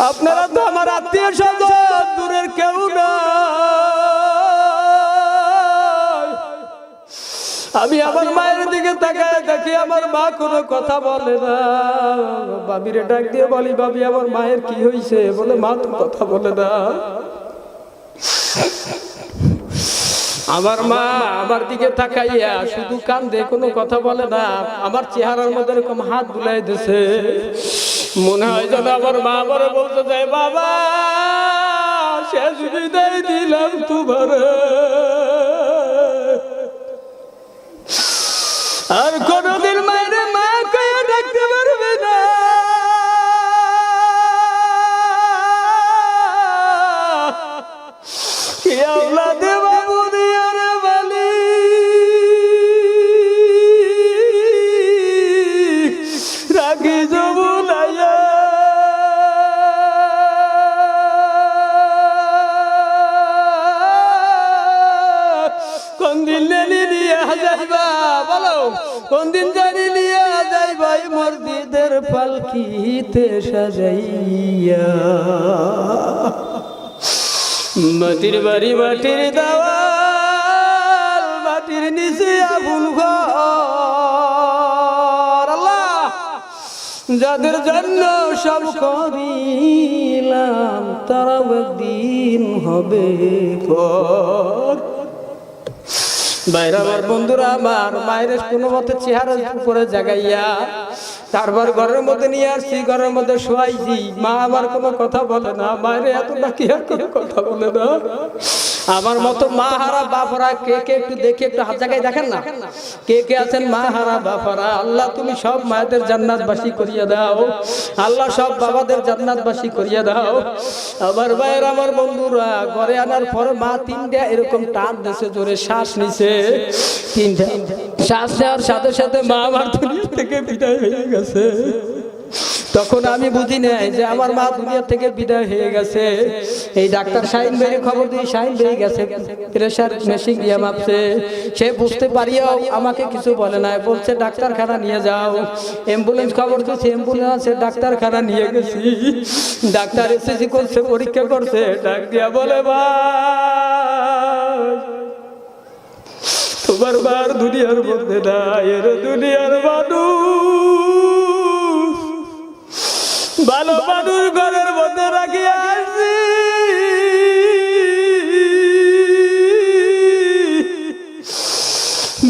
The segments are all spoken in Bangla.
আপনারা তো আমার আত্মীয় স্বজন, দূরের কেউ না। আমি আমার মায়ের দিকে তাকায় দেখি আমার মা কোনো কথা বলে না। বাবিরে ডাক দিয়ে বলি, বাবি আমার মায়ের কি হয়েছে? বলে মা তো কথা বলে না। আমার মা আমার দিকে তাকাইয়া শুধু কান্দে, কোনো কথা বলে না। আমার চেহারার মধ্যে এরকম হাত বুলাই দিছে, মনে হয় যেন আমার মা আমার বলতে যায়, বাবা শেষ বিদায় দিলাম তোমার, আর কোনদিন মায়ের মা কয়ে ডাকতে পারবে না। আল্লাহ দেবা বুনিয়ার মালিক রাখি জবুলাইয়া, কোন দিন নিয়ে যাইবা বলো, কোন দিন জানি নিয়ে যাইবা মসজিদের পালকিতে সাজাইয়া। মাটির বাড়ি, মাটির দেওয়াল, মাটির নিচে আগুন ঘর। আল্লাহ যাদের জন্য সব করিলাম তারা একদিন হবে পর। বাইরে আমার বন্ধুরা আমার মায়ের কোনো মতে চেহারার উপরে জাগাইয়া তারপর ঘরের মধ্যে নিয়ে আসছি, ঘরের মধ্যে শোয়াইছি। মা আমার কোনো কথা বলে না, মায়ের এত নাকি আর কোনো কথা বলে না। আমার মতো মা হারা বাপরা কে কে একটু দেখে একটু হাত জায়গায় দেখেন না, কে কে আছেন মা হারা বাপরা? আল্লাহ তুমি সব মায়েদের জান্নাতবাসী করিয়ে দাও, আল্লাহ সব বাবাদের জান্নাতবাসী করিয়ে দাও। আমার ভাইয়ের আমার বন্ধুরা ঘরে আনার পরে মা তিনটা এরকম টান দিয়েছে, জোরে শ্বাস নিছে। তিনটা শ্বাস নেওয়ার সাথে সাথে মা আমার দুনিয়া থেকে বিদায় হয়ে গেছে। তখন আমি বুঝি নাই যে আমার মা দুনিয়া থেকে বিদায় হয়ে গেছে। এই ডাক্তার শাহিন ভাইয়ের খবর দিয়ে, শাহিন ভাই গেছে প্রেসার মেশিন দিয়ে মাপছে। সে বুঝতে পারিয়াও আমাকে কিছু বলে নাই, বলছে ডাক্তারখানা নিয়ে যাও। অ্যাম্বুলেন্স খবর দিয়েছে, অ্যাম্বুলেন্স ডাক্তারখানা নিয়ে গেছি। ডাক্তার এসেছি করছে, পরীক্ষা করছে, ডাক দিয়া বলে ভাই তোমার বার দুনিয়ার মধ্যে নাই, এর দুনিয়ার মানুষ ভালো মানুষ ঘরের মধ্যে রাখিয়া আসছি,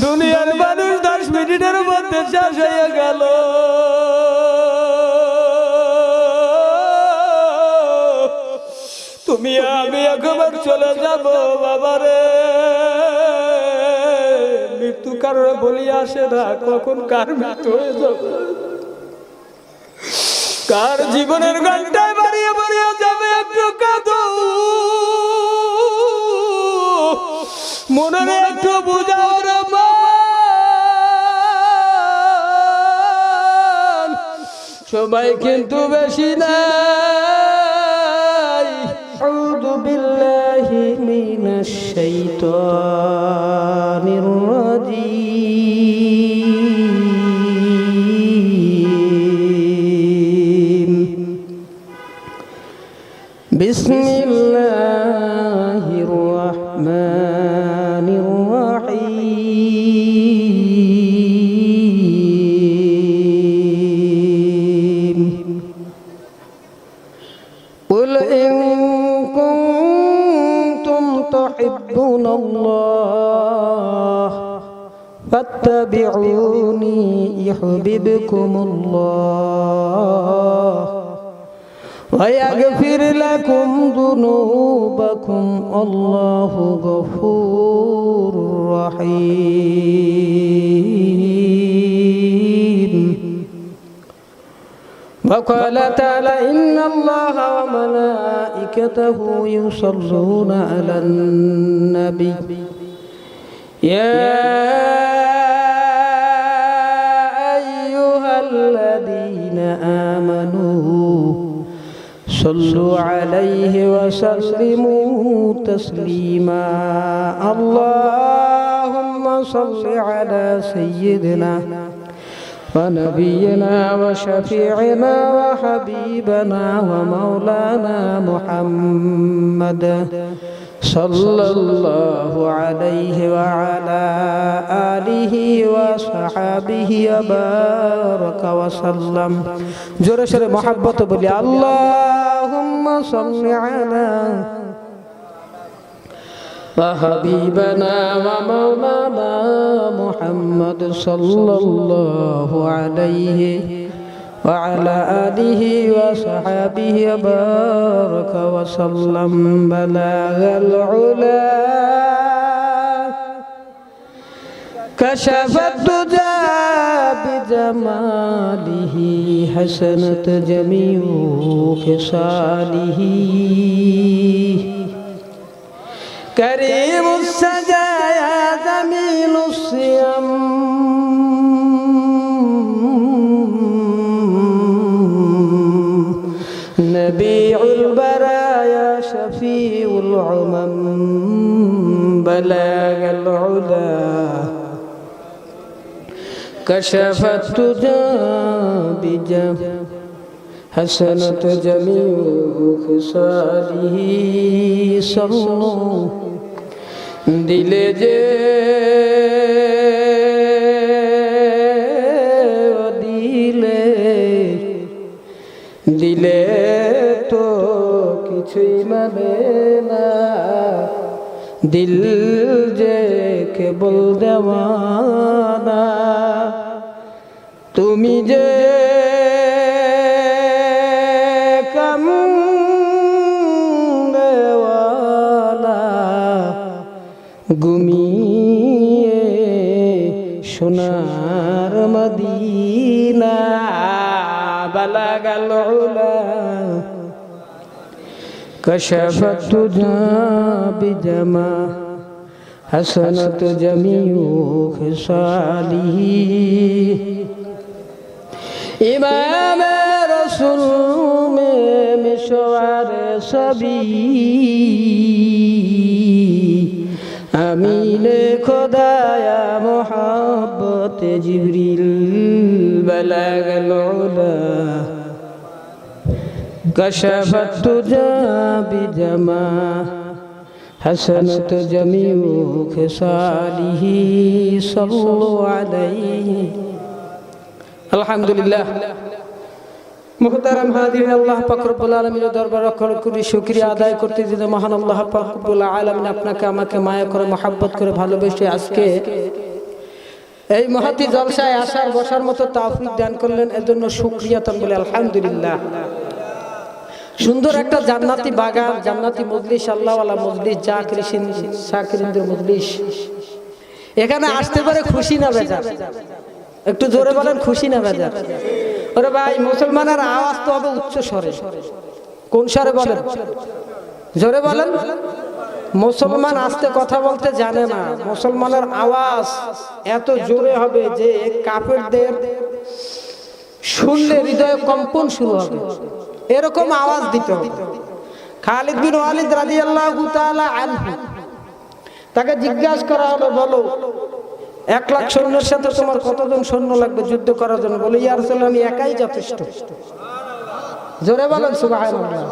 দুনিয়ার মানুষ 10 মিনিটের মধ্যে শেষ হয়ে গেল। তুমি আমি একবার চলে যাব বাবারে। মৃত্যু কারণে বলি আসে না, কখন কার মৃত্যু হয়ে যাবে, কার জীবনের ঘন্টায় বাড়িয়ে বাড়িয়ে যাবে। একটু কাঁদো, মনে একটু বুঝাও রে মা। সবাই কিন্তু বেশি নাই। আউযু বিল্লাহি মিনাশ শাইতানির রাজীম। বিসমিল্লাহির রাহমানির রাহিম। কুল ইন কুনতুম তুহিব্বুনাল্লাহ ফাত্তাবিউনি ইউহিব্বুকুমুল্লাহ ويغفر لكم ذنوبكم والله غفور رحيم. وقال تعالى إن الله وملائكته يصلون على النبي يا أيها الذين آمنوا صلوا عليه وسلموا تسليما. اللهم صل على سيدنا ونبينا وشفيعنا وحبيبنا ومولانا محمد صلى الله عليه وعلى آله وصحبه وبارك وسلم. جورا شر محبت بولي اللهم صل على وحبيبنا ومولانا محمد صلى الله عليه وعلى آله وصحبه وبارك وسلم. بلغ العلا كشف الدجى بجماله حسنت جميع خصاله كريم السجايا جميل الصيام نبيع البرايا شفيع العمم. بلغ العلا كشف الدجى بجماله حسنت جميع خصاله. صلوا দিলে যে দিলে দিলে তো কিছুই মানে না, দিল যে কেবল দেওয়ানা। তুমি যে ঘুমিয়ে সোনার মদিনা। বালাগাল উলা কাশাফাত তুজা বিজামা হাসানাত জামিউ খিসালিহি। ইমাম রাসূল মে মিশওয়ার সবি আমিনে খোদায়া মোহাব্বত জিবরিল। বালাগাল উলা কাশাফাত তুজা বিজামা হাসানাত জামিউ খিসালিহি। সাল্লু আলাইহি। আলহামদুলিল্লাহ। মুহতারাম হাজিরিন, আল্লাহ পাক রব্বুল আলামিনের দরবারে লাখ কোটি শুকরিয়া আদায় করতে যে মহান আল্লাহ পাক রব্বুল আলামিন আপনাকে আমাকে মায়া করে মহব্বত করে ভালোবেসে আজকে এই মহতি জলসায় আসার বসার মতো তৌফিক দান করলেন। এর জন্য শুকরিয়া তান বলে আলহামদুলিল্লাহ। সুন্দর একটা জান্নাতি বাগান, জান্নাতি মজলিস, আল্লাহওয়ালা মজলিস, জাকিরিনদের মজলিস। এখানে আসতে পারে খুশি না বেজার? একটু জোরে বলেন, খুশি না বেজার? ওরে ভাই, মুসলমানের আওয়াজ তো হবে উচ্চ স্বরে। কোন স্বরে বলেন? জোরে বলেন। মুসলমান আস্তে কথা বলতে জানে না। মুসলমানের আওয়াজ এত জোরে হবে যে কাফেরদের শুনলে হৃদয়ে কম্পন শুরু হবে, এরকম আওয়াজ দিতে হবে। খালিদ বিন ওয়ালিদ রাদিয়াল্লাহু তাআলা আনহু, তাকে জিজ্ঞাসা করা হলো, বলো 1 লাখ সৈন্যের সাথে তোমার কতজন সৈন্য লাগবে যুদ্ধ করার জন্য? বলে, ইয়া রাসূলুল্লাহ, আমি একাই যথেষ্ট। জোরে বলেন সুবহানাল্লাহ।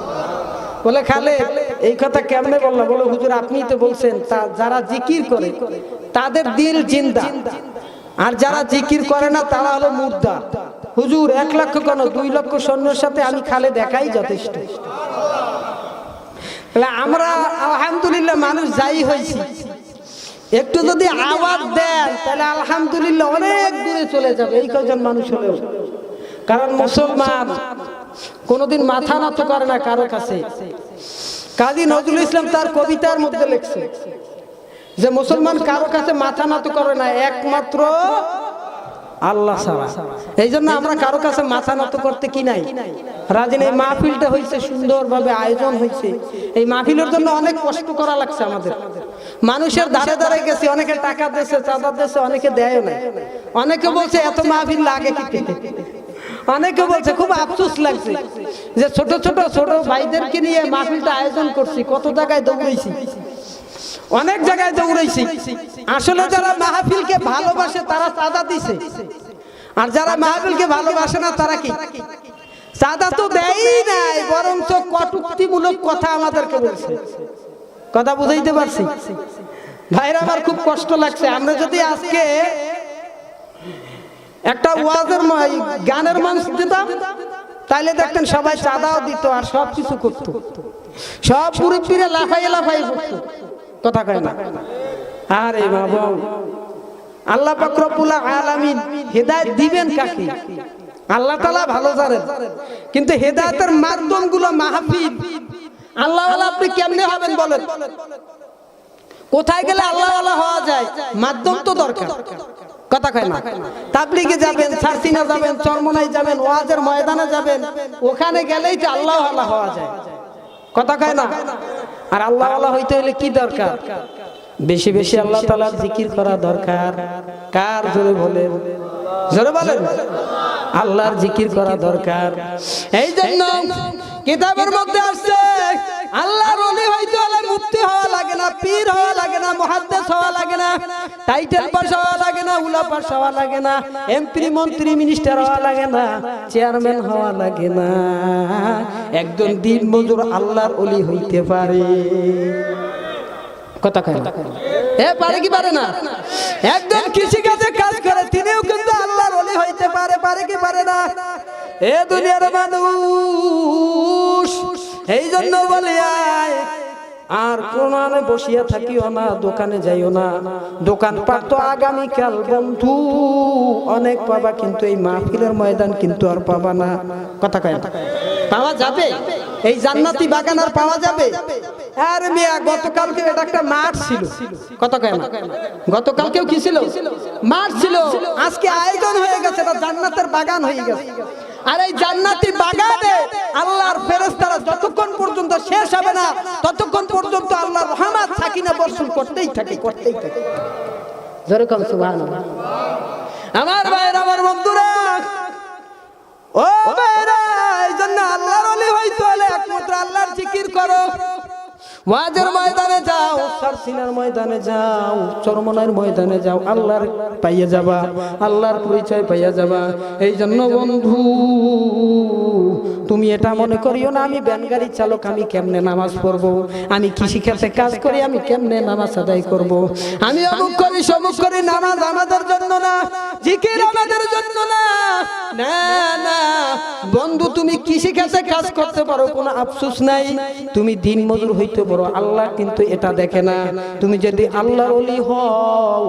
বলে, খালিদ এই কথা কেমনে বললা? বলে, হুজুর আপনিই তো বলছেন যারা জিকির করে তাদের দিল জিন্দা, আর যারা জিকির করে না তারা হলো মুর্দা। হুজুর 1 লক্ষ কেন, 2 লক্ষ সৈন্যের সাথে আমি খালিদ একাই যথেষ্ট। আমরা আলহামদুলিল্লাহ মানুষ যাই হয়েছি, একটু যদি আওয়াজ দেন তাহলে আলহামদুলিল্লাহ অনেক দূরে চলে যাবে এই কজন মানুষ হলেও। কারণ মুসলমান কোনোদিন মাথা নত করে না কারো কাছে। কাজী নজরুল ইসলাম তার কবিতার মধ্যে লিখছে যে মুসলমান কারো কাছে মাথা নত করে না একমাত্র আল্লাহ ছাড়া। এই জন্য আমরা কারো কাছে মাথা নত করতে কি নাই রাজি। এই মাহফিলটা হয়েছে, সুন্দরভাবে আয়োজন হয়েছে। এই মাহফিলের জন্য অনেক কষ্ট করা লাগছে আমাদের। মানুষের ধারে ধারে গেছে, অনেকে টাকা দিয়েছে, চাঁদা দিয়েছে, অনেকে দেয় না। অনেকে বলছে এত মাহফিল লাগে কি? অনেকে বলছে খুব আফসোস লাগছে যে ছোট ছোট ভাইদেরকে নিয়ে মাহফিলটা আয়োজন করছি, কত জায়গায় দৌড়াইছি, অনেক জায়গায় দৌড়াইছি। আসলে যারা মাহফিলকে ভালোবাসে তারা চাঁদা দিছে, আর যারা মাহফিলকে ভালোবাসে না তারা কি চাঁদা তো দেয়ই নাই, বরঞ্চ কটূক্তিমূলক কথা আমাদেরকে বলছে। কথা বুঝাইতে পারছি ভাইরা? আমার খুব কষ্ট লাগছে। আমরা যদি আজকে একটা ওয়াজের গানের মঞ্চ দিতাম তাইলে দেখতেন সবাই চাঁদাও দিত আর সব কিছু করতো, সব মুরব্বীরা লাফাই লাফাই করতো। কথা কয় না? আরে বাবা, আল্লাহ পাক রব্বুল আলামিন হেদায়েত দিবেন কাকে? আল্লাহ তাআলা ভালো জানেন। কিন্তু হেদায়েতের মাধ্যমগুলো মাহফিল। আল্লাহ ওয়ালা আপনি কেমনে হবেন বলেন? কোথায় গেলে আল্লাহ ওয়ালা হওয়া যায়? মাধ্যম তো দরকার। কথা কয় না? তাবলীগে যাবেন, সারসিনা যাবেন, চরমনাই যাবেন, ওয়াজের ময়দানে যাবেন, ওখানে গেলেই তো আল্লাহ ওয়ালা হওয়া যায়। কথা কয় না? আর আল্লাহ ওয়ালা হইতে হলে কি দরকার? বেশি বেশি আল্লাহ তাআলার জিকির করা দরকার। কার? জোরে বলেন, জোরে বলেন। আল্লাহর জিকির করা দরকার। এই জন্য কিতাবের মধ্যে আসছে আল্লাহর ওলি হইতে হলে মুফতি হওয়া লাগে না, পীর হওয়া লাগে না, মুহাদ্দিস হওয়া লাগে না, টাইটেল পাস হওয়া লাগে না, উলা পাস হওয়া লাগে না, এমপি মন্ত্রী মিনিস্টার হওয়া লাগে না, চেয়ারম্যান হওয়া লাগে না। একজন দিন মজুর আল্লাহর ওলি হইতে পারে। কথা কয় না? পারে কি পারে না? একজন কৃষি কাজে কাজ করে তিনিও কিন্তু আল্লাহর ওলি হইতে পারে। পারে কি পারে না? এ দুনিয়ার মানুষ, এই জন্য বলে আর কোরআনে বসিয়া থাকিও না, দোকানে যাইও না। দোকান পাট তো আগামীকাল বন্ধু অনেক পাবা, কিন্তু এই মাহফিলের ময়দান কিন্তু আর পাবা না। কথা কয় না? পাওয়া যাবে? এই জান্নাতি বাগান আর পাওয়া যাবে? আরে মিয়া, গতকালকে এটা একটা মাঠ ছিল। কথা কয় না? গতকালকেও কি ছিল? মাঠ ছিল। আজকে আয়োজন হয়ে গেছে, এটা জান্নাতের বাগান হয়ে গেছে। আর এই জান্নাতি বাগানে আল্লাহর ফেরেশতারা যতক্ষণ পর্যন্ত শেষ হবে না ততক্ষণ পর্যন্ত আল্লাহর রহমত সাকিনা বর্ষণ করতেই থাকে, করতেই থাকে। জোরে কম সুবহানাল্লাহ। আমার ভাইরা, আমার বন্ধুরা, ও ভাইরা, এই জন্য আল্লাহর ওলি হইতে হলে একমাত্র আল্লাহর জিকির করো। ওয়াজের ময়দানে যাও, সারসিনার ময়দানে যাও, চরমনার ময়দানে যাও, আল্লাহর পাইয়া যাবা, আল্লাহর পরিচয় পাইয়া যাবা। এই জন্য বন্ধু, তুমি এটা মনে করিও না আমি ভ্যান গাড়ি চালক, আমি কেমনে নামাজ পড়বো, আমি কৃষি ক্ষেত্রে কাজ করি, আমি কেমনে নামাজ আদায় করব, আমি অমুক করি সমুক করি। নামাজ আমাদের জন্য না, জিকির আমাদের জন্য না। না না বন্ধু, তুমি কৃষি ক্ষেত্রে কাজ করতে পারো, কোনো আফসোস নাই। তুমি দিন মজুর হইতে পারো, আল্লাহ কিন্তু এটা দেখে না। তুমি যদি আল্লাহর ওলি হও,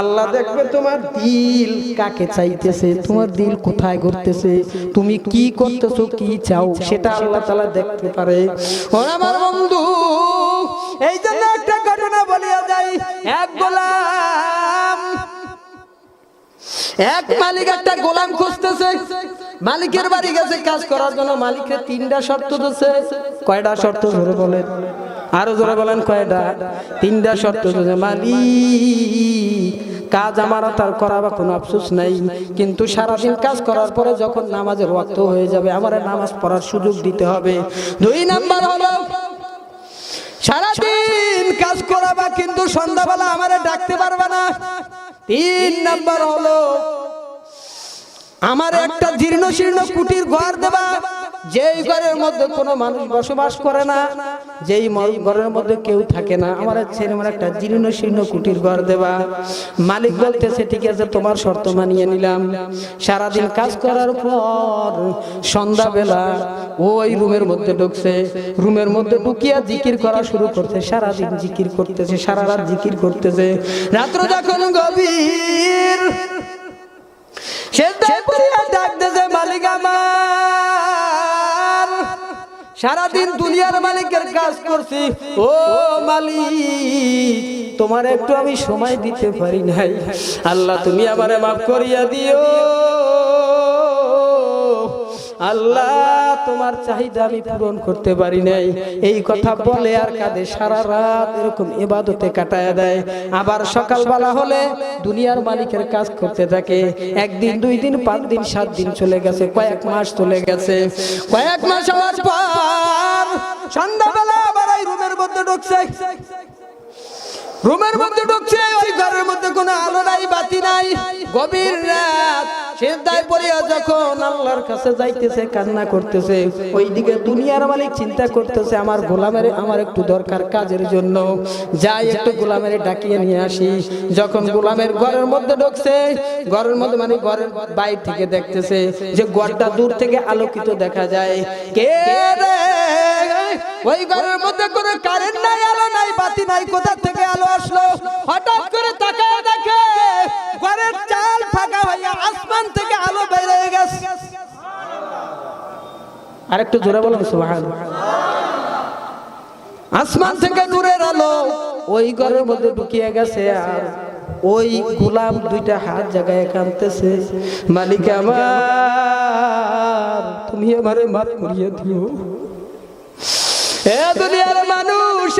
আল্লাহ দেখবে তোমার দিল কাকে চাইতেছে, তোমার দিল কোথায় ঘুরতেছে, তুমি কি করতেছো, কি চাও, সেটা আল্লাহ তাআলা দেখতে পারে। ও আমার বন্ধু, এই জন্য একটা ঘটনা বলিয়া যাই। এক গোলাম, এক মালিক একটা গোলাম খুঁজতেছে। মালিকের বাড়ি গেছে কাজ করার জন্য। মালিকের 3টা শর্ত দিয়েছে। কয়টা শর্ত? জোরে বলেন, আরো জোরে বলেন, কয়টা? 3টা শর্ত দিয়েছে। মালিক, কাজ আমার তার করাবা কোনো আফসোস নাই, কিন্তু সারাদিন কাজ করার পরে যখন নামাজের ওয়াক্ত হয়ে যাবে আমার নামাজ পড়ার সুযোগ দিতে হবে। 2 নাম্বার হলো সারাদিন কাজ করাবা, কিন্তু সন্ধ্যাবেলা আমারে ডাকতে পারবা না। 3 নাম্বার হলো আমার একটা জীর্ণ শীর্ণ কুটির ঘর দেবা, যেই ঘরের মধ্যে কোনো মানুষ বসবাস করে না, যেই ঘরের মধ্যে কেউ থাকে না, আমার ছেলে আমার একটা জীর্ণ শীর্ণ কুটির ঘর দেবা। মালিক বলতেছে ঠিক আছে, তোমার শর্ত মানিয়ে নিলাম। সারাদিন কাজ করার পর সন্ধ্যাবেলা ওই রুমের মধ্যে ঢুকছে, রুমের মধ্যে ঢুকিয়া জিকির করা শুরু করছে। সারাদিন জিকির করতেছে, সারা রাত জিকির করতেছে। রাত্র যখন গভীর, সে ডাক দিয়েছে, মালিক আমার, সারাদিন দুনিয়ার মালিকের কাজ করছি, ও মালিক তোমার একটু আমি সময় দিতে পারি নাই, আল্লাহ তুমি আমারে মাফ করিয়া দিও। আল্লাহ তোমার চাহিদা আমি পূরণ করতে পারি নাই। এই কথা বলে আর কাঁদে, সারা রাত এরকম ইবাদতে কাটায় দেয়। আবার সকালবেলা হলে দুনিয়ার মালিকের কাজ করতে থাকে। 1 দিন 2 দিন 5 দিন 7 দিন চলে গেছে, কয়েক মাস চলে গেছে। কয়েক মাস হওয়ার পর সন্ধ্যাবেলা আবার এই রুমের মধ্যে ঢুকছে। রুমের মধ্যে ঢুকছে, ওই ঘরের মধ্যে কোনো আলো নাই, বাতি নাই, গভীর রাত। সিজদায় পড়িয়া যখন আল্লাহর কাছে যাইতেছে, কান্না করতেছে, ওইদিকে দুনিয়ার মালিক চিন্তা করতেছে আমার গোলামের আমার একটু দরকার কাজের জন্য, যাই একটু গোলামের ডাকিয়ে নিয়ে আসি। যখন গোলামের ঘরের মধ্যে ঢুকছে, ঘরের মধ্যে মানে ঘরের বাইরে থেকে দেখতেছে যে ঘরটা দূর থেকে আলোকিত দেখা যায়। কে রে? ওই ঘরের মধ্যে কোনো কারেন্ট নাই, আলো নাই, বাতি নাই, কোথা থেকে আলো আসলো? হঠাৎ করে তাকায় দেখে ঘরের চাল ফাঁকা হইয়া আসমান থেকে আলো বের হয়ে গেছে। আরেকটু জোরে বলুন সুবহানাল্লাহ। আসমান থেকে নূরের আলো ওই ঘরের মধ্যে ঢুকিয়ে গেছে, আর ওই গোলাম দুইটা হাত জায়গায় কাঁদতেছে, মালিক আমার তুমি আমারে মাফ করিয়ে দিও। এ দুনিয়ার মানুষ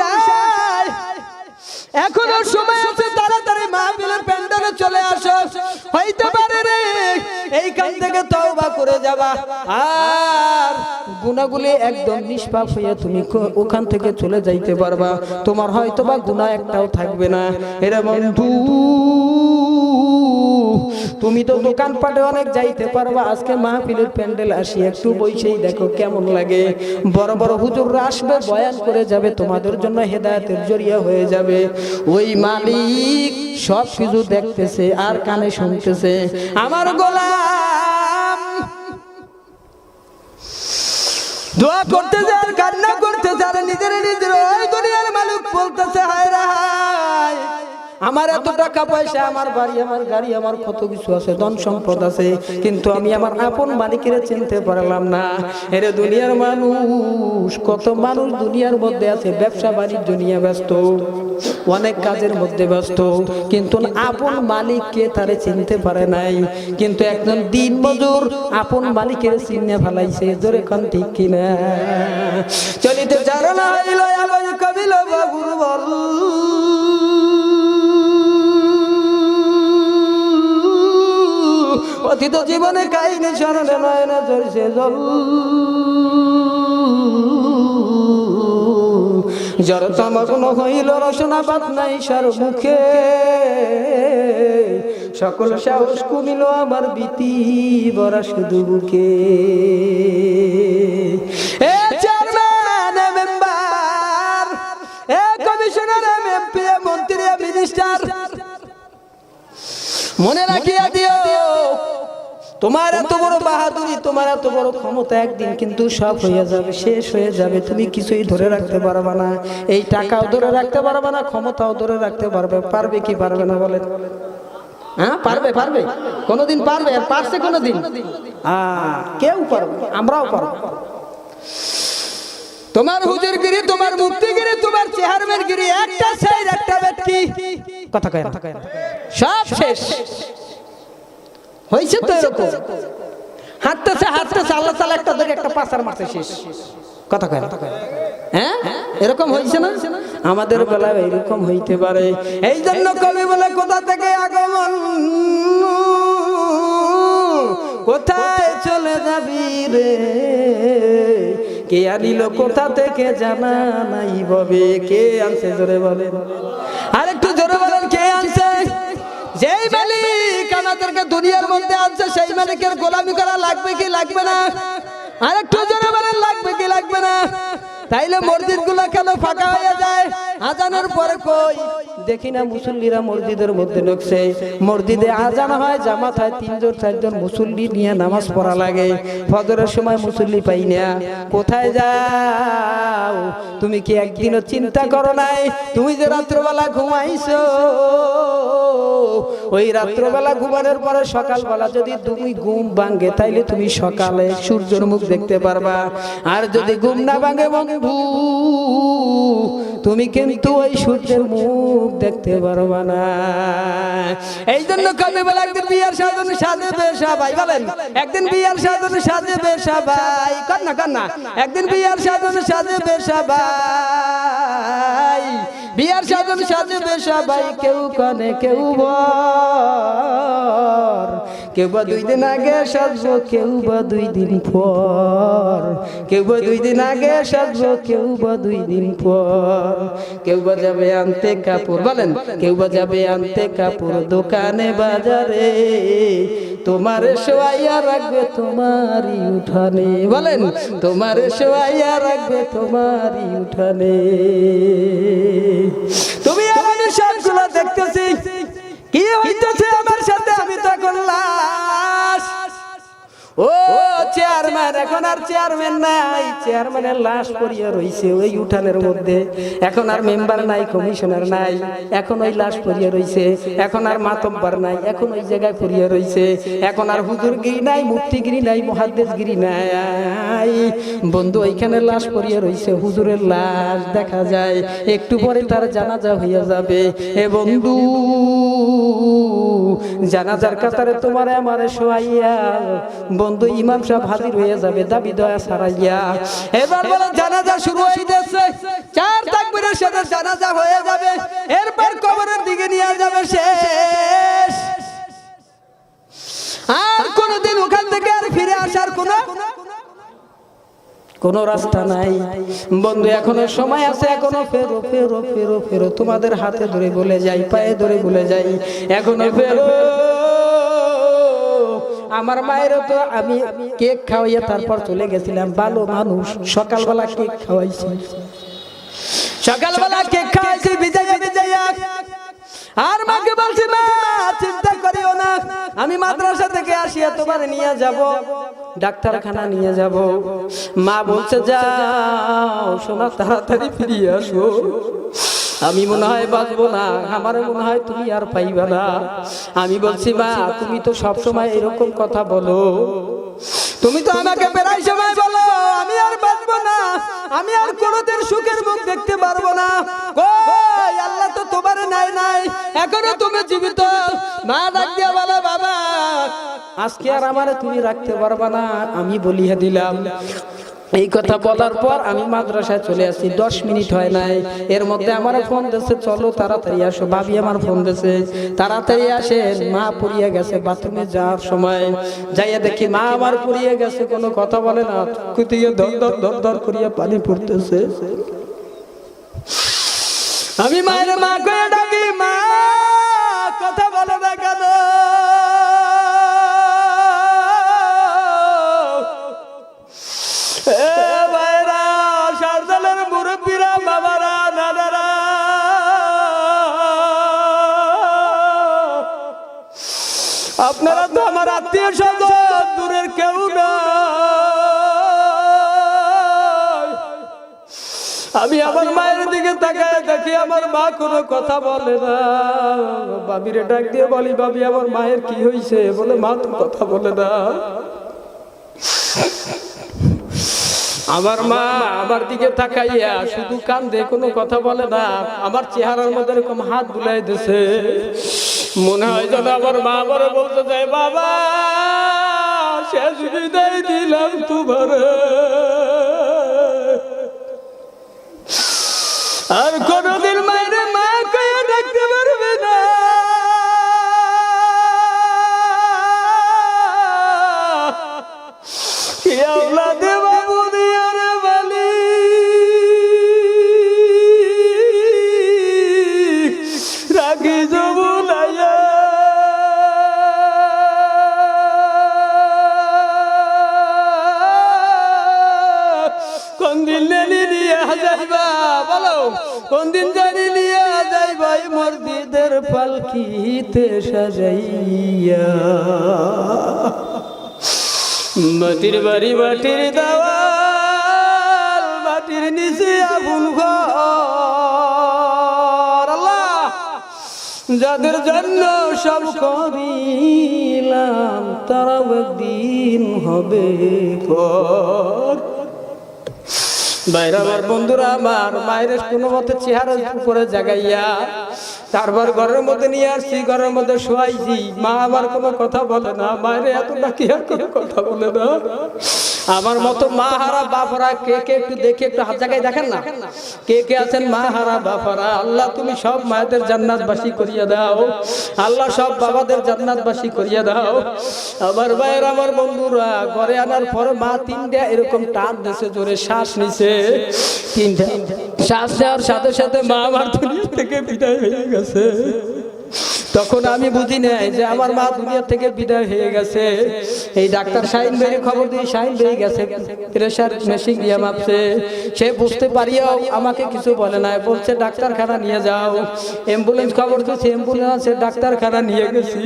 এখনো সময় আছে, তাড়াতাড়ি মাহফিলের প্যান্ডেলে চলে আসো, হইতে পারে রে এইখান থেকে তওবা করে যাবা, আর গুনাহগুলি একদম নিষ্পাপ হইয়া তুমি ওখান থেকে চলে যাইতে পারবা, তোমার হয়তোবা গুনাহ একটাও থাকবে না। এরা বন্ধু তুমি তো দোকানপাটে অনেক যাইতে পারবা, আজকে মাহফিলের প্যান্ডেল আসি একটু বইসেই দেখো কেমন লাগে। বড় বড় হুজুররা আসবে, বয়ান করে যাবে, তোমাদের জন্য হেদায়েতের জরিয়া হয়ে যাবে। ওই মালিক সব কিছু দেখতেছে আর কানে শুনতেছে। আমার গোলাম দোয়া করতে যার, কান্না করতে যার, নিজের ওই দুনিয়ার মালিক বলতেছে হায় রে হায়, আমার এত টাকা পয়সা, আমার বাড়ি, আমার গাড়ি, আমার কত কিছু আছে, ধন সম্পদ আছে, কিন্তু আমি আমার আপন মালিকের চিনতে পারলাম না। এর দুনিয়ার মানুষ, কত মানুষ দুনিয়ার মধ্যে আছে, ব্যবসা বাণিজ্য নিয়ে ব্যস্ত, অনেক কাজের মধ্যে ব্যস্ত, কিন্তু আপন মালিককে তারে চিনতে পারে নাই। কিন্তু একজন দিন মজুর আপন মালিকের চিনে ফেলাইছে, জোরে কোন ঠিক কিনা? চলিতে চারণা হইল আবার কবিল বাবুর বল, অতীত জীবনে কাহিনী স্মরণে নয়নে ঝরছে জল, জড় তমগ্ন হইল রসনা বাদ নাই সার মুখে, সকল সাহস কমিল আমার ভীতি বরা শুধু বুকে। এ চেয়ারম্যান, মেম্বার, এ কমিশনার, এমপি, মন্ত্রী, মিনিস্টার, মনে রাখিয়া দিও তোমার এত বড় বাহাদুরি, তোমার এত বড় ক্ষমতা একদিন কিন্তু সব হয়ে যাবে, শেষ হয়ে যাবে, তুমি কিছুই ধরে রাখতে পারবে না। এই টাকাও ধরে রাখতে পারবে না, ক্ষমতাও ধরে রাখতে পারবে কি পারবে না বলেন? হ্যাঁ পারবে, পারবে, কোনদিন পারবে? আর পারছে কোনদিন? কেউ পারবে, আমরাও পারবো। তোমার হুজুরগিরি, তোমার মুফতিগিরি, তোমার চেয়ারম্যানগিরি, একটা সাইড একটা ব্যক্তি কথা কয় সব শেষ হয়েছে। তো এরকম হাঁটতেছে হাঁটতেছে, আল্লাহ তাআলা একটা ধরে একটা পাচার মারছে, শেষ কথা কয়। হ্যাঁ এরকম হয়েছে না? আমাদের বেলায় এরকম হইতে পারে। এই জন্য কবি বলে কোথা থেকে আগমন, কোথায় চলে যাবি রে, কে আনিল কোথা থেকে জানা নাই ববে, কে আনছে জোরে বলেন, আরেকটু জোরে বলেন, কে আনছে? যেই মালিক আমাদেরকে দুনিয়ার মধ্যে আনছে, সেই মালিকের গোলামি করা লাগবে কি লাগবে না? আরেকটু জোরে বলেন, লাগবে কি লাগবে না? তাইলে মসজিদ গুলো কেন ফাঁকা হয়ে যায়? আজানের পরে কই দেখি না মুসল্লিরা মসজিদের মধ্যে ঢুকছে, মসজিদে আজান হয়, জামাত হয়, 3 জন 4 জন মুসল্লি নিয়ে নামাজ পড়া লাগে, ফজরের সময় মুসল্লি পাই না। কোথায় যাও? তুমি কি একদিনও চিন্তা করো নাই তুমি যে রাত্রবেলা ঘুমাইছো, ওই রাত্রবেলা ঘুমানোর পরে সকালবেলা যদি তুমি ঘুম ভাঙে, তাইলে তুমি সকালে সূর্যের মুখ দেখতে পারবা, আর যদি ঘুম না ভাঙে বন্ধু, তুমি কিন্তু ওই সূর্যের মুখ দেখতে পারবা না। এই জন্য কবি বলে একদিন বিয়ার সাজনে সাজবে সবাই, বলেন একদিন বিয়ার সাজনে সাজবে সবাই, কন্যা কন্যা, একদিন বিয়ার সাজনে সাজবে সবাই, বিয়ার সাজনে সাজবে সবাই, কেউ কানে কেউ বর, কেউ বা 2 দিন আগে সাজবো, কেউ বা 2 দিন পর, কেউ বা 2 দিন আগে সাজবো, কেউ বা 2 দিন পর, কেউ বা যাবে আনতে কাপড়, বলেন কেউ বা যাবে আনতে কাপড় দোকানে বাজারে, তোমার শোয়াইয়া রাখবে তোমারই উঠানে। বলেন, তোমার শোয়াইয়া রাখবে তোমারই উঠানে। তুমি আমাদের সবগুলো দেখতেছি, কি হইতেছে আমার সাথে? আমি তখন লাশ। ও চেয়ারম্যান, এখন আর চেয়ারম্যান নাই, চেয়ারম্যানের লাশ পড়িয়া রইছে ওই উঠানের মধ্যে। এখন আর মেম্বার নাই, কমিশনার নাই, এখন ওই লাশ পড়িয়া রইছে। এখন আর মাতব্বর নাই, এখন ওই জায়গায় পড়িয়া রইছে। এখন আর হুজুরগিরি নাই, মুফতিগিরি নাই, মুহাদ্দিসগিরি নাই। বন্ধু, ওইখানে লাশ পড়িয়া রইছে, হুজুরের লাশ দেখা যায়। একটু পরে তার জানাজা হইয়া যাবে। এ বন্ধু, জানাজার কাতারে তোমারে আমারে শোয়াইয়া বন্ধু ইমাম সাহেব হাজির হয়ে যাবে দাবি দয়া ছাড়াইয়া। এবার বলে জানাজা শুরু হয়ে যাচ্ছে, 4 তাকবীরের সাথে জানাজা হয়ে যাবে। এরপর কবরের দিকে নিয়ে যাবে শেষ। আর কোনদিন ওখান থেকে আর ফিরে আসার কোন রাস্তা নাই। বন্ধু, এখনো সময় আছে, এখনো ফেরো ফেরো ফেরো ফেরো। তোমাদের হাতে ধরে বলে যাই, পায়ে ধরে বলে যাই, এখনো ফেরো। আমার মায়েরও তো আমি কেক খাওয়াইয়া তারপর চলে গেছিলাম, ভালো মানুষ। সকালবেলা কেক খাওয়াইছি, সকালবেলা কেক খাওয়াইছি বিজয়া বিজয়া। আর মাকে বলছি, মা চিন্তা করিও না, আমি মাদ্রাসা থেকে আসিয়া তোমার নিয়ে যাব, ডাক্তারখানা নিয়ে যাব। মা বলছে, যাও সোনা, তাড়াতাড়ি ফিরিয়ে আসো। আমি মনে হয় বাঁচবো না, আমার মনে হয় তুমি আর পাইবা না। আমি বলছি, মা তুমি তো সব সময় এরকম কথা বলো, তুমি তো আমাকে প্রায় সময় বলো আমি আর বাঁচবো না, আমি আর কোনোদিন সুখের মুখ দেখতে পারবো না। কই আল্লাহ তো তোমার নাই নাই, এখনো তুমি জীবিত। মা ডাক দিয়া বলে, বাবা আজকে আর আমারে তুমি রাখতে পারবা না, আমি বলিয়া দিলাম। এই কথা বলার পর আমি মাদ্রাসায় চলে আসি। 10 মিনিট হয় নাই, এর মধ্যে আমার ফোন দিয়েছে, চলো তাড়াতাড়ি আসো। ভাবি আমার ফোন দিয়েছে, তাড়াতাড়ি আসেন, মা পড়িয়ে গেছে। বাথরুমে যাওয়ার সময় যাইয়া দেখি মা আমার পড়িয়ে গেছে, কোনো কথা বলে না, কুতিয়ে দর দর দর দর করিয়া পানি পড়তেছে। আমি মায়ের মা কয়ে ডাকি, মা কথা বলে না কেন? মুরব্বীরা, বাবারা, দাদারা, আপনারা তো আমার আত্মীয় স্বজন, দূরের কেউ না। আমি আমার মায়ের দিকে তাকায় দেখি আমার মা কোনো কথা বলে না। বাবিরে ডাক দিয়ে বলি, বাবি আমার মায়ের কি হয়েছে? বলে, মা তো কথা বলে না। আমার মা আমার দিকে তাকাইয়া শুধু কান্দে, কোনো কথা বলে না। আমার চেহারার মধ্যে এরকম হাত বুলাই দিছে, মনে হয় যেন আমার মা আবার বলতে চায়, বাবা শেষ বিদায় দিলাম তোমার, আর কোনদিন মায়ের মা কয়ে ডাকতে পারবে না। কোন দিন জানি নিয়ে যাই ভাই মসজিদের পালকিতে সাজাইয়া, মাটির বাড়ি মাটির দেওয়াল, মাটির নিচে আগুন ঘর। আল্লাহ যাদের জন্য সব করিলাম তারাও একদিন হবে পর। বাইরে আমার বন্ধুরা, আমার মায়ের কোনো মতে চেহারা উপরে জাগাইয়া তারপর ঘরের মধ্যে নিয়ে আসছি, ঘরের মধ্যে শোয়াইছি। মা আমার কোনো কথা বলে না, মায়ের এতটা কি আর কোনো কথা বলে না। আমার মতো মা হারা বাপরা কে কে একটু দেখে, একটু হাত জায়গায় দেখেন না, কে কে আছেন মা হারা বাপরা? আল্লাহ তুমি সব মায়েদের জান্নাতবাসী করিয়া দাও, আল্লাহ সব বাবাদের জান্নাতবাসী করিয়া দাও। আমার ভাইয়ের, আমার বন্ধুরা, ঘরে আনার পর মা 3টা এরকম টান দিছে, জোরে শ্বাস নিছে। 3টা শ্বাস নেওয়ার সাথে সাথে মা আমার দুনিয়া থেকে বিদায় হয়ে গেছে। তখন আমি বুঝি নাই যে আমার মা দুনিয়া থেকে বিদায় হয়ে গেছে। এই ডাক্তার শাহিন ভাইয়ের খবর দিয়ে শাহিন ভাই গেছে প্রেসার মেশিন দিয়ে মাপছে। সে বুঝতে পারিয়াও আমাকে কিছু বলে নাই, বলছে ডাক্তারখানা নিয়ে যাও। অ্যাম্বুলেন্স খবর দিয়েছে, অ্যাম্বুলেন্স ডাক্তারখানা নিয়ে গেছি।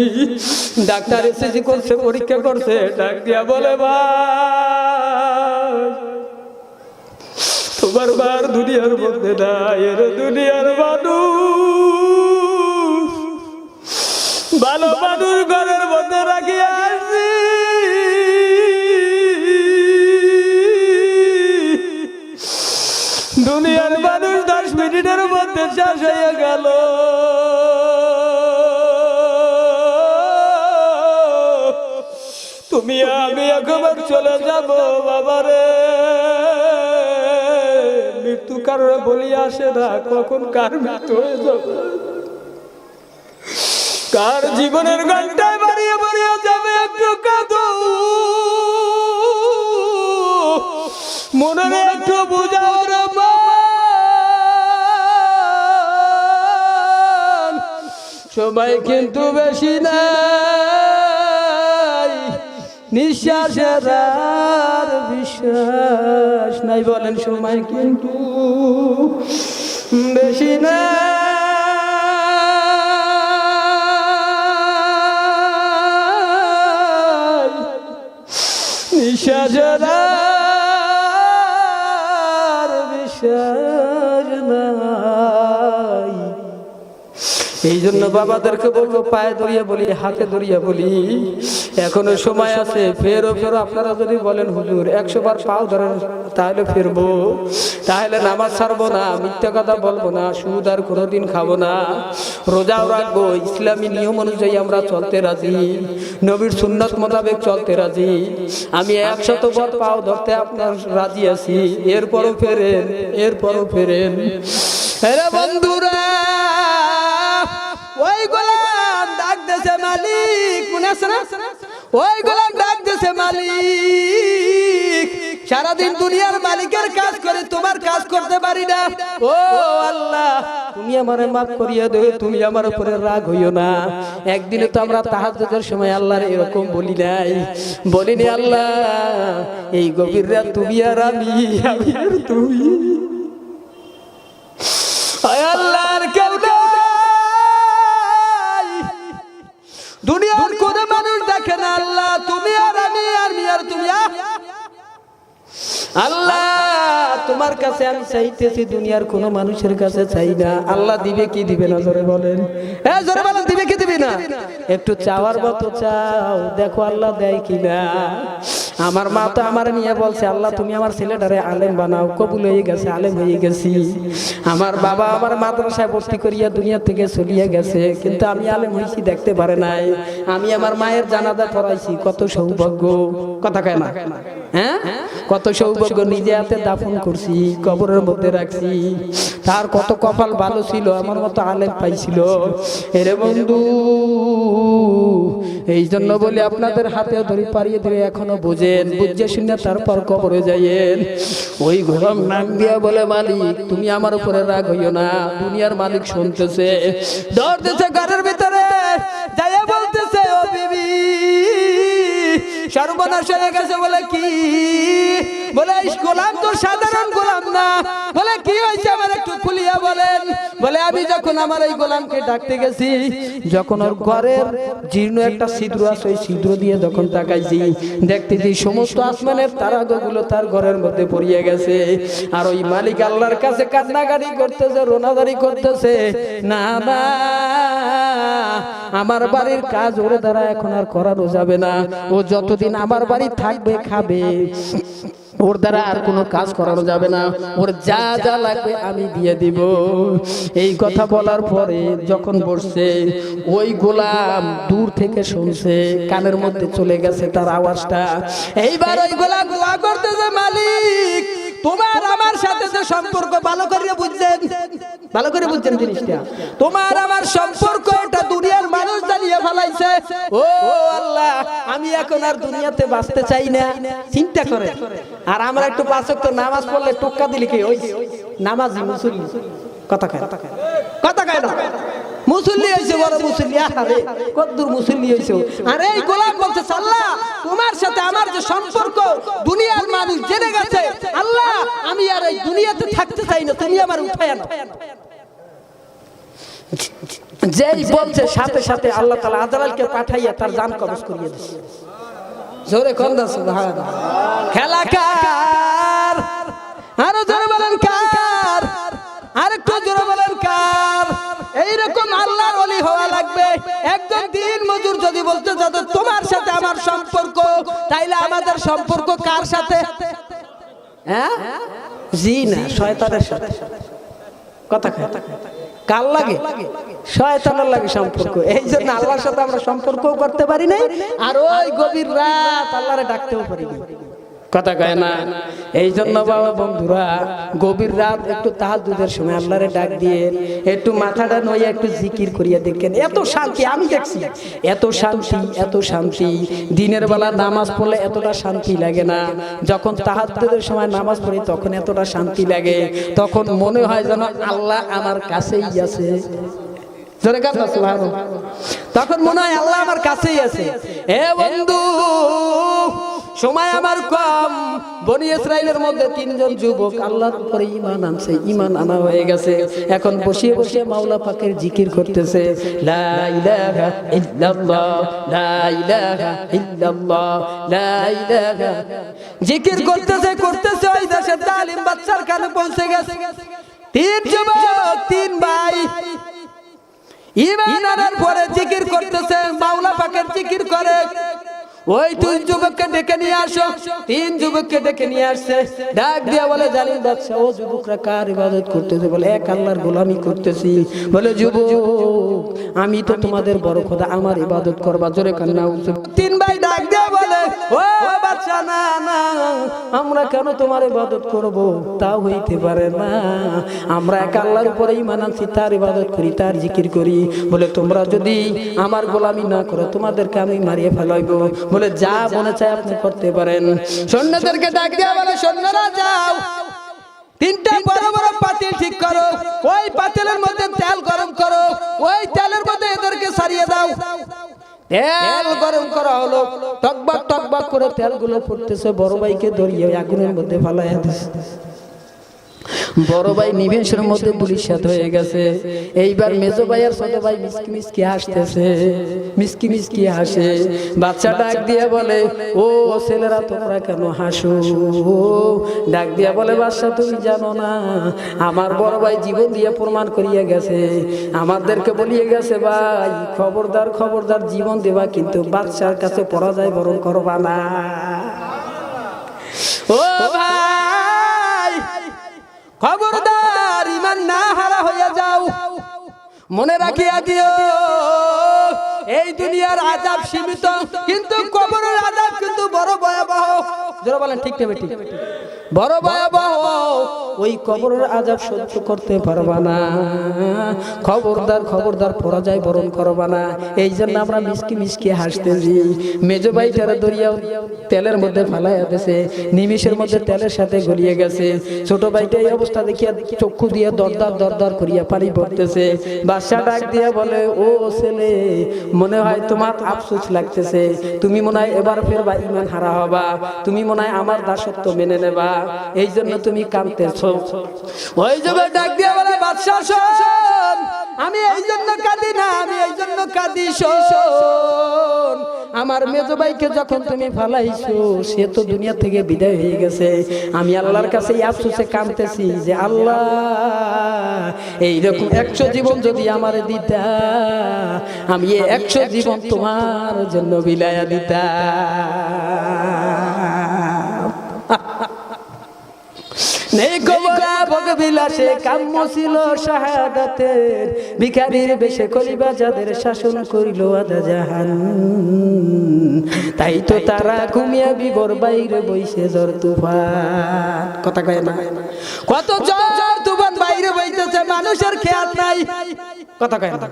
ডাক্তার এসেছি করছে, পরীক্ষা করছে, ডাক দিয়া বলে ভাই তোমার বার দুনিয়ার মধ্যে নাই, এর দুনিয়ার মানুষ ভালো মানুষ ঘরের মধ্যে রাখি আসছি, দুনিয়ার মানুষ 10 মিনিটের মধ্যে শেষ হয়ে গেল। তুমি আমি একবার চলে যাব বাবারে। মৃত্যু কারোর বলি আসে না, কখন কার মৃত্যু হয়ে যাবে, কার জীবনের ঘন্টায় বাড়িয়ে বাড়িয়ে যাবে। একটু কাঁদো, মনে একটু বুঝাও রে মা। সময় কিন্তু বেশি নাই, নিঃশ্বাসের আর বিশ্বাস নাই। বলেন সময় কিন্তু বেশি নাই, নিঃশ্বাসের আর বিশ্বাস নাই। এই জন্য বাবাদেরকে বলবো, পায়ে ধরিয়ে বলি, হাতে ধরিয়ে বলি, এখনো সময় আছে। ফেরো ফেরো। আপনারা যদি বলেন হুজুর 100 বার পাও ধরেন তাহলে ফিরবো, তাহলে নামাজ ছাড়বো না, মিথ্যা কথা বলবো না, সুদ আর কোনোদিন খাবো না, রোজাও রাখবো, ইসলামী নিয়ম অনুযায়ী আমরা চলতে রাজি, নবীর সুন্নাত মোতাবেক চলতে রাজি। আমি 100 বার পাও ধরতে আপনার রাজি আছি। এরপরও ফেরেন, এরপরও ফেরেন। আরে বন্ধুরা, ওই গোলাম ডাক দেছে মালিক, মনে আছে না? ওই গোলাম ডাক দেছে মালিক, সারাদিন দুনিয়ার মালিকের কাজ করে তোমার কাজ করতে পারি না। ও আল্লাহ, তুমি আমারে মাফ করিয়া দেও, তুমি আমার উপরে রাগ হইও না। একদিনে তো আমরা তাহাজ্জুদের সময় আল্লাহর এরকম বলি নাই, বলিনি আল্লাহ এই গভীর রাত তুমি আর আমি, আমি আর তুমি। আয় আল্লাহর কেউ দুনিয়ার কোন মানুষ দেখে না আল্লাহ, তুমি আর আমি, আমি আর তুমি। আল্লাহ তোমার কাছে আমি চাইতেছি, দুনিয়ার কোন মানুষের কাছে চাই না। আল্লাহ দিবে কি দিবে না জোরে বলেন, জোরে বলেন, দিবে কি দিবে না? একটু চাওয়ার মতো চাও, দেখো আল্লাহ দেয় কিনা। আমার মা তো আমার নিয়ে বলছে আল্লাহ তুমি আমার ছেলেটারে আলেম বানাও, কবুল হয়ে গেছে, আলেম হয়ে গেছি। আমার বাবা আমার মাদ্রাসায় ভর্তি করিয়া দুনিয়া থেকে চলিয়ে গেছে, কিন্তু আমি আলেম হয়েছি দেখতে পারে নাই। আমি আমার মায়ের জানাজা পড়াইছি, কত সৌভাগ্য, কথা কয় না? হ্যাঁ, কত সৌভাগ্য। নিজে হাতে দাফন করছি, কবরের মধ্যে রাখছি। তার কত কপাল ভালো ছিল, আমার মতো আলেম পাইছিল। এরে বন্ধু, এই জন্য বলি আপনাদের হাতে ধরে পারিয়ে ধরে এখনো বোঝেন, বুঝে শুনে তারপর কবরে যাইয়েন। ওই গোলাম নাম দিয়া বলে মালিক তুমি আমার উপরে রাগ হইও না, দুনিয়ার মালিক শুনতেছে, ধরতেছে ঘরের ভিতরে যাইয়া বলতেছে ও বিবি সর্বনাশ হয়ে গেছে। বলে কি? বলে এই গোলাম তো সাধারণ গোলাম না। বলে কি হয়েছে আমার একটু খুলিয়া বলেন। বলে আমি যখন আমার এই গোলামকে ডাকতে গেছি, যখন ওর ঘরের জীর্ণ একটা ছিদ্র আছে, ওই ছিদ্র দিয়ে যখন তাকাইছি, দেখতেছি সমস্ত আসমানের তারাগুলো তার ঘরের মধ্যে পড়িয়ে গেছে। আর ওই মালিক আল্লাহর কাছে কান্নাকাটি করতেছে, রোনাদারি করতেছে, না না আমার বাড়ির কাজ ওর দ্বারা এখন আর করানো যাবে না। ও যতদিন আমার বাড়ি থাকবে, খাবে, ওর দ্বারা আর কোনো কাজ করানো যাবে না। ওর যা যা লাগবে আমি দিয়ে দিব। এই কথা বলার পরে যখন বসছে, ওই গোলাম দূর থেকে শুনছে, কানের মধ্যে চলে গেছে তার আওয়াজটা। এইবার ওই গোলাম দোয়া করতেছে, মালিক তোমার আমার সাথে যে সম্পর্ক, ভালো করে বুঝছেন, ভালো করে বুঝছেন জিনিসটা, তোমার আমার সম্পর্ক এটা দুনিয়ার মানুষ জানিয়ে ফেলাইছে। ও আল্লাহ, আমি এখন আর দুনিয়াতে বাঁচতে চাই না। চিন্তা করে, আর আমরা একটু 5 ওয়াক্ত নামাজ পড়লে টোক্কা দিলে কি ওই নামাজি মুসল্লি, কথা কয়, কথা কয় না। মুসল্লি হইছে বড় মুসল্লি, আরে কতদূর মুসল্লি হইছে। আর এই গোলাম বলছে আল্লাহ তোমার সাথে আমার যে সম্পর্ক দুনিয়ার মানুষ জেনে গেছে, আল্লাহ আমি আর এই দুনিয়াতে থাকতে চাই না, তুমি আমার উঠায় আনো। যেই বলছে সাথে সাথে আল্লাহ তাআলা আজরাইলকে পাঠাইয়া তার জান কবজ করিয়ে দিয়েছে। জোরে কোন দাস সুবহানাল্লাহ। খেলা কার, আরো জোরে বলেন কার, আরেকটু জোরে বলেন কার। এইরকম আল্লাহর ওলি হওয়া লাগবে। একজন দিন মজুর যদি বলতে যাতে তোমার সাথে আমার সম্পর্ক, তাইলে আমাদের সম্পর্ক কার সাথে? হ্যাঁ জি না, শয়তানের সাথে। কথা কয় কার লাগে? শয়তানের লাগে সম্পর্ক। এই জন্য আল্লাহর সাথে আমরা সম্পর্কও করতে পারি না, আর ওই গভীর রাত আল্লাহরে ডাকতেও পারি না। কথা কয় না। এই জন্য বাবা বন্ধুরা গভীর রাত একটু তাহাজ্জুদের সময় আল্লাহরে ডাক দিয়ে একটু মাথাটা নইয়া একটু জিকির করিয়া দেখেন, এত শান্তি আমি দেখছি, এত শান্তি, এত শান্তি। দিনের বেলা নামাজ পড়লে এতটা শান্তি লাগে না, যখন তাহাজ্জুদের সময় নামাজ পড়ি তখন এতটা শান্তি লাগে। তখন মনে হয় যেন আল্লাহ আমার কাছেই আছে। জোরে কাজ না সুবহানাল্লাহ। তখন মনে হয় আল্লাহ আমার কাছেই আছে। হে বন্ধু সময় আমার কম। বনি ইসরাইলের মধ্যে 3 জন যুবক আল্লাহর উপরে ঈমান আনছে, ঈমান আনা হয়ে গেছে। এখন বসে বসে মাওলা পাকের জিকির করতেছে, লা ইলাহা ইল্লাল্লাহ, লা ইলাহা ইল্লাল্লাহ, লা ইলাহা। জিকির করতেছে করতেছে ওই দেশের জালিম বাদশার কানে পৌঁছে গেছে। 3 যুবক 3 ভাই ঈমান আনার পরে জিকির করতেছে, মাওলা পাকের জিকির করে। ওই 3 যুবককে ডেকে নিয়ে আসো। 3 যুবককে ডেকে নিয়ে আসছে, ডাক দিয়া বলে জালিম বাদশা, ও যুবকরা কার ইবাদত করতেছে? বলে এক আল্লাহর গোলামি করতেছি। বলে যুবক আমি তো তোমাদের বড় খোদা, আমার ইবাদত করবা। জোরে কান্না। 3 ভাই ডাক দিয়া বলে ও বাদশা না না, আমরা কেন তোমার ইবাদত করব? তা হইতে পারে না, আমরা এক আল্লাহর উপরে ঈমান আনছি, তার ইবাদত করি, তার জিকির করি। বলে তোমরা যদি আমার গোলামি না করো তোমাদেরকে আমি মারিয়ে ফেলাইব। বলে যা মনে চায় আপনি করতে পারেন। সৈন্যদেরকে ডাক দিয়া বলে সৈন্যরা যাও, 3টা বড় বড় পাতিল ঠিক করো, ওই পাতিলের মধ্যে তেল গরম করো, ওই তেলের মধ্যে এদেরকে ছাড়িয়ে দাও। তেল গরম করা হলো, টকবাক টকবাক করে তেলগুলো ফুটতেছে। বড় ভাইকে ধরিয়ে আগুনের মধ্যে ফালাইয়া দিছে। বড় ভাই নিমেষের মধ্যে পুলিশাত হয়ে গেছে। এইবার মেজো ভাই আর ছোট ভাই মিসকি মিসকি হাসতেছে, মিসকি মিসকি হাসে। বাচ্চা ডাক দিয়ে বলে ও ছেলেরা তোমরা কেন হাসো? ডাক দিয়া বলে বাদশা তুমি জানো না, আমার বড় ভাই জীবন দিয়ে প্রমাণ করিয়ে গেছে, আমাদেরকে বলিয়ে গেছে ভাই খবরদার খবরদার জীবন দেবা, কিন্তু বাদশার কাছে পরাজয় বরণ করবা না। ও ভাই খবরদার ঈমান না হারা হইয়া যাও। মনে রাখিয়া দিও এই দুনিয়ার আযাব সীমিত, কিন্তু কবরের আযাব কিন্তু বড় ভয়াবহ। যারা বলেন ঠিক না ঠিক, বড় ভয়াবহ। ওই কবরের আযাব সহ্য করতে পারবা না, খবরদার খবরদার পরাজয় বরণ করবা না। এই জন্য আমরা মিসকি মিসকি হাসতেছি। মেজো ভাইটারে দরিয়া তেলের মধ্যে ফালাইয়া দিয়েছে, নিমিষের মধ্যে তেলের সাথে গলিয়ে গেছে। ছোট ভাইটা এই অবস্থা দেখিয়া চক্ষু দিয়ে দরদার দরদার করিয়া পানি পড়তেছে। বাদশা ডাক দিয়া বলে ও ছেলে মনে হয় তোমার আফসোস লাগতেছে, তুমি মনে হয় এবার ফেরবা ঈমান হারা হবা, তুমি মনে হয় আমার দাসত্ব মেনে নেবা, এই জন্য তুমি কাঁদতেছো। ওই যুবক ডাক দিয়া বলে বাদশা শোন, আমি এই জন্য কাঁদি না, আমি এই জন্য কাঁদি শোন, আমার মেজো ভাইকে যখন তুমি ফালাইছো সে তো দুনিয়া থেকে বিদায় হয়ে গেছে। আমি আল্লাহর কাছে এই আফসোসে কাঁদতেছি যে আল্লাহ এইরকম 100 জীবন যদি আমারে দিতা, আমি 100 জীবন তোমার জন্য বিলায়া দিতাম। নেই কবরা ভোগ বিলাসে কাম্য ছিল শাহাদাতের, ভিখারির বেশে কলিবা যাদের শাসন করিল আদা জাহান, তাই তো তারা ঘুমিয়া বিবর বাইরে বইছে ঝড় তুফান। কথা কয় না, কত ঝড় তুফান বাইরে বইতেছে, মানুষের খেয়াল নাই। কথা কয় না।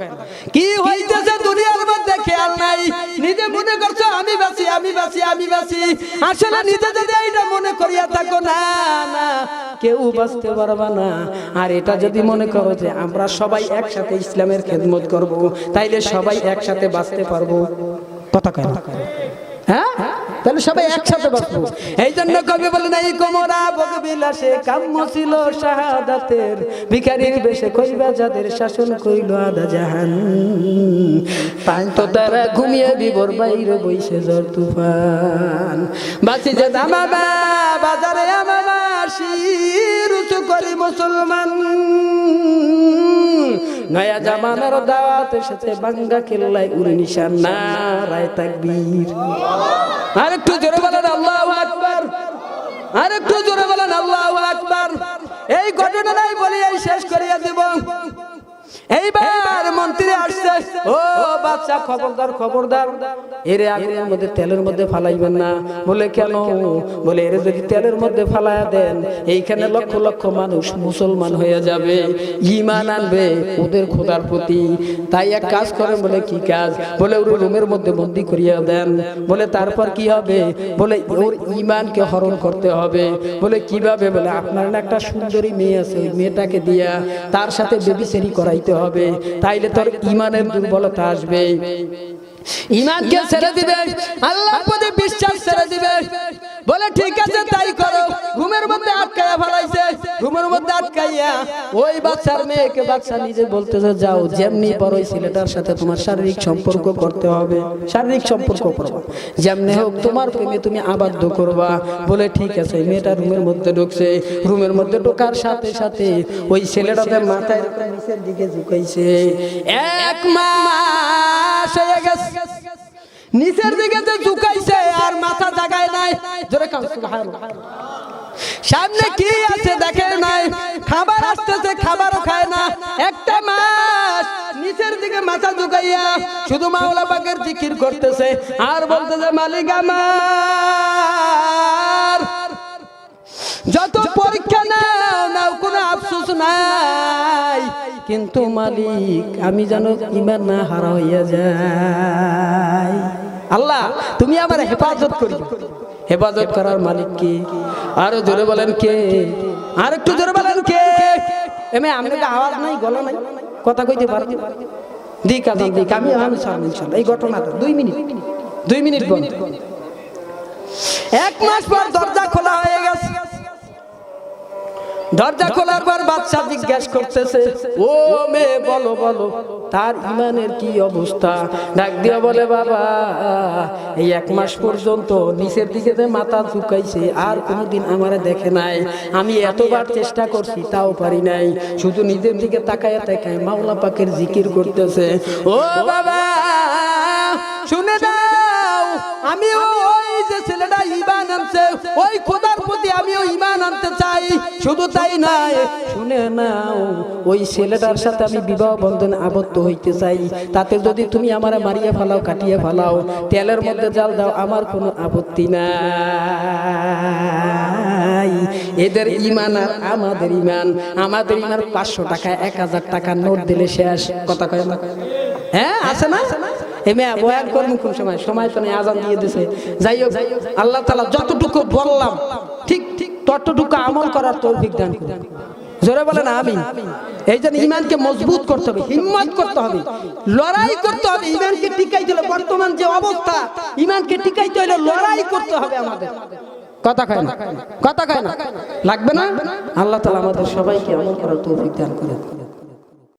কি হইতেছে দুনিয়ার মধ্যে খেয়াল নাই, নিজে মনে করছো আমি বাঁচি আমি বাঁচি আমি বাঁচি, আসলে নিজে যদি এইটা মনে করিয়া থাকো না না কেউ বাঁচতে পারবা না। আর এটা যদি মনে করো যে আমরা সবাই একসাথে ইসলামের খেদমত করব, তাইলে সবাই একসাথে বাঁচতে পারবো। কথা কয় না, হ্যাঁ তাহলে সবাই একসাথে বাঁচবো। এই জন্য কবি বলেন এই কোমরা ভোগবিলাসে কাম্য ছিল শাহাদাতের, ভিখারির বেশে কইবা যাদের শাসন কইল আধা জাহান, তাই তো তারা ঘুমিয়ে বিবর বাইরে বইছে ঝড় তুফান। বাঁচি যে দামাবা বাজারে আমাবা শির উঁচু করি মুসলমান, নয়া জামানার দাওয়াত এসেছে বাঙ্গা কেল্লায় উড়ে নিশান নারায়ে তাকবীর। আরেকটু জোরে বলেন আল্লাহু আকবার, আরেকটু জোরে বলেন আল্লাহু আকবার। এই ঘটনাটাই বলি এই শেষ করিয়া দেব। এইবার মন্ত্রী আসছে, ও বাচ্চা খবরদার খবরদার, এরে আগুনের মধ্যে তেলের মধ্যে ফালাইবেন না। বলে কেন? বলে এরে যদি তেলের মধ্যে ফালায়া দেন এইখানে লক্ষ লক্ষ মানুষ মুসলমান হয়ে যাবে, ঈমান আনবে ওদের খোদার প্রতি। তাই এক কাজ করেন। বলে কি কাজ? বলে ওর রুমের মধ্যে বন্দি করিয়া দেন। বলে তারপর কি হবে? বলে ওর ঈমানকে হরণ করতে হবে। বলে কিভাবে? বলে আপনার না একটা সুন্দরী মেয়ে আছে, ওই মেয়েটাকে দিয়া তার সাথে বেবিচারি করাইতে হবে, তাইলে তোর ঈমানের দুর্বলতা আসবে, ঈমানকে ছেড়ে দিবে, আল্লাহর প্রতি বিশ্বাস ছেড়ে দিবে। বলে ঠিক আছে তাই করো। ঘুমের মধ্যে আটকাইয়া ফেলাইছে, ঘুমের মধ্যে আটকাইয়া ওই বাচ্চার মেয়েকে বাচ্চা নিজে বলতেছে যাও যেমনি বড় ওই ছেলেটার সাথে তোমার শারীরিক সম্পর্ক করতে হবে, শারীরিক সম্পর্ক করবা, যেমনি হোক তোমার প্রেমে তুমি আবদ্ধ করবা। বলে ঠিক আছে। মেয়েটা রুমের মধ্যে ঢুকছে, রুমের মধ্যে ঢোকার সাথে সাথে ওই ছেলেটাতে মাথায় নিচের দিকে ঝুঁকাইছে। 1 মাস হয়ে গেছে, নিচের দিকে যে ঝুঁকাইছে আর মাথা জাগায় নাই। জোরে কান সুবহানাল্লাহ। সামনে কি আছে দেখে নাই, খাবার আসতেছে খাবারও খায় না। 1টা মাস নিচের দিকে মাথা ঝুঁকাইয়া শুধু মাওলা পাকের জিকির করতেছে আর বলতেছে মালিক আমার, যত পরীক্ষা নাও নাও কোনো আফসোস নাই, কিন্তু মালিক আমি যেন ঈমান না হারা হইয়া যাই। আল্লাহ তুমি আমার হেফাজত করি। হেফাজত করার মালিক কে? আরো জোরে বলেন কে? আর একটু জোরে বলেন কে? এমে আমাদের আওয়াজ নাই, গলা নাই, কথা কইতে পারি দিক আদান দিক। আমি ইনশাআল্লাহ এই ঘটনাটা 2 মিনিট বন্ধ। 1 মাস পর দরজা খোলা হয়ে গেছে। দরজা খোলার পর বাচ্চা জিজ্ঞাসা করতেছে, ও মেয়ে বলো বলো তার ঈমানের কি অবস্থা? ডাক দিয়া বলে বাবা এই 1 মাস পর্যন্ত নিচের দিকে যে মাথা ঝুঁকাইছে আর কোনোদিন আমারে দেখে নাই, আমি এতবার চেষ্টা করছি তাও পারি নাই, শুধু নিজের দিকে তাকায় তাকায় মাওলা পাকের জিকির করতেছে। ও বাবা শুনে দাও, আমি ওই যে ছেলেটা ঈমান আনছে ওই খোদার প্রতি আমিও ঈমান আনতে চাই। শুধু তাই নয়, শুনে নাও ওই ছেলেটার সাথে আমি বিবাহ বন্ধনে আবদ্ধ হইতে চাই। তাতে যদি তুমি আমারে মারিয়ে ফেলাও, কাটিয়ে ফেলাও, তেলের মধ্যে জাল দাও, আমার কোনো আপত্তি নাই। এদের ঈমান আর আমাদের ঈমান, আমাদের ঈমান 500 টাকা 1000 টাকা নোট দিলে শেষ। কথা কয় না? হ্যাঁ আছে না? এমে বয়ান করবো কোন সময়? সময় তো নেই, আজান দিয়ে দিছে। যাই হোক আল্লাহ তাআলা যতটুকু বললাম ঠিক ততটুকু আমল করার তৌফিক দান করুন। জোরে বলেন আমিন। এই জন্য ঈমানকে মজবুত করতে হবে, হিম্মত করতে হবে, লড়াই করতে হবে। ঈমানকে টিকাইতে হলে বর্তমান যে অবস্থা, ঈমানকে টিকাইতে হলে লড়াই করতে হবে আমাদের। কথা কয় না? কথা কয় না? লাগবে না? আল্লাহ তাআলা আমাদের সবাইকে আমল করার তৌফিক দান করেন।